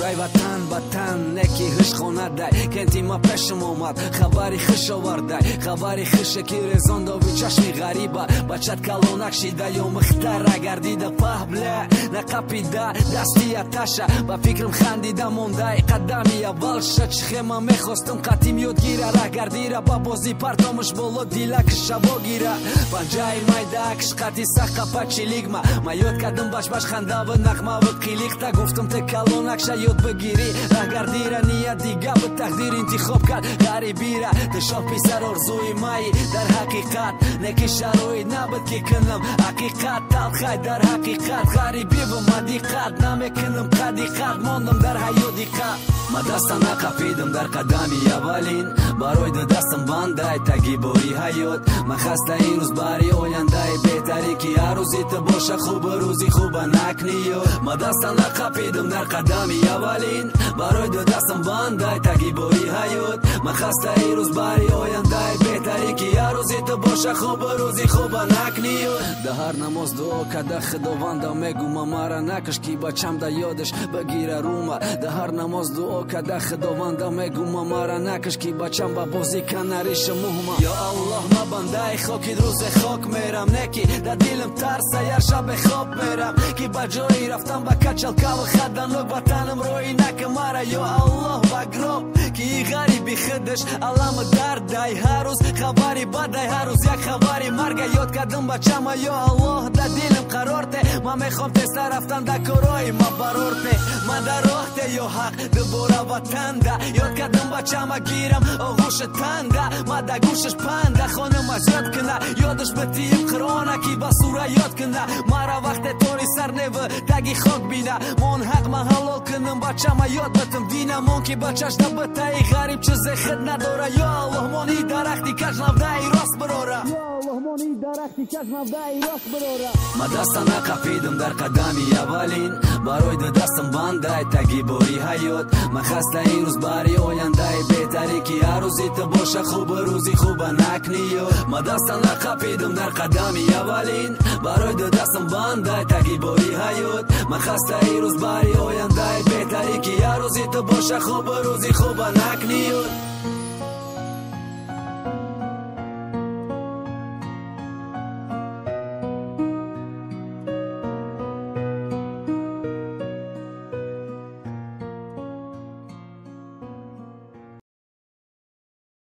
ای وطن وطن نکی هش خونه دای کنتی ما پشم اومد خبری خش آوردای خبری خشه که رزانده و چشمی غریبه بچت کلونک شیده یا مختر اگر دیده پهبله نقپیده دستی اتشه با فکرم خندیده مونده قدمی اول شد چخه من میخواستم قطیم یاد گیره ره گردیره با بازی پرتامش بولو دیلک شبا گیره پنجای مایده کش قطی سخ قپچیلیگ ما یاد کردم باش خنده و نغمه و قیلیق تا گفتم تکلونک شه یاد بگیری ره گردیره نیت دیگه به تقدیر انتخاب کرد غریبی را تشاف پیسر ارزوی مایی در حقیقت نکی شروید نبود که کنم حقیقت تلخی در حقیقت غریبی و مدیقت نمیکنم قدیقت ماندم در حیادیقت ما دستم نقفیدم در قدمی اولین برای دو دستم بنده تگی باری حیات من خسته این روز باری آینده بهتری که هر روزی تو باشه خوب روزی خوب نکنی ما دستم نقفیدم در قدمی اولین برای دو دستم بنده تگی باری حیات من خسته این روز باری آینده بهتری که هر روزی تو باشه خوب روزی خوب نکنی ده هر نماز دعا کده خداونده میگو مرا نکش کی بچم ده یادش بگیره روما ده هر نماز دعا کده خداونده میگو مرا نکش کی بچم با بازی کناریش مهما یا الله ما بنده خاکی روز خاک میرم نکی در دلم ترس هر شب خواب میرم کی با جایی رفتم با کچل کاو خدن لوگ وطنم روی نک مرا یا الله بگرام کی غریبی خودش علم درد دای هر روز خبری بد هر روز یک خبری مرگ یاد کردم بچم یا الله در دلم قرار ته ما میخوام تست رفتن در کارای ما برار ته ما در راه ته یا حق دوباره وطن ده یاد کردم بچم گیرم آغوش تنده ما در گوشش پنده خانم از یاد کنه یادش به تیم قرآنه کی با سوره یاد کنه مرا وقت توری سر نو تگی خاک بینه من حق ما حلال کنم بچم یاد بتم دینه من که بچش نبته ای غریب چیز خد نداره یا الله مانی درختی کش نوده ای راست براره ما دستم نقفیدم در قدمی اولین برای دو دستم بنده تگی باری حیات من خسته این روز باری آینده بهتری که هر روزی تو باشه خوب روزی خوب نکنی ما دستم نقفیدم در قدمی اولین برای دو دستم بنده تگی باری حیات من خسته این روز باری آینده بهتری که هر روزی تو باشه خوب روزی خوب نکنی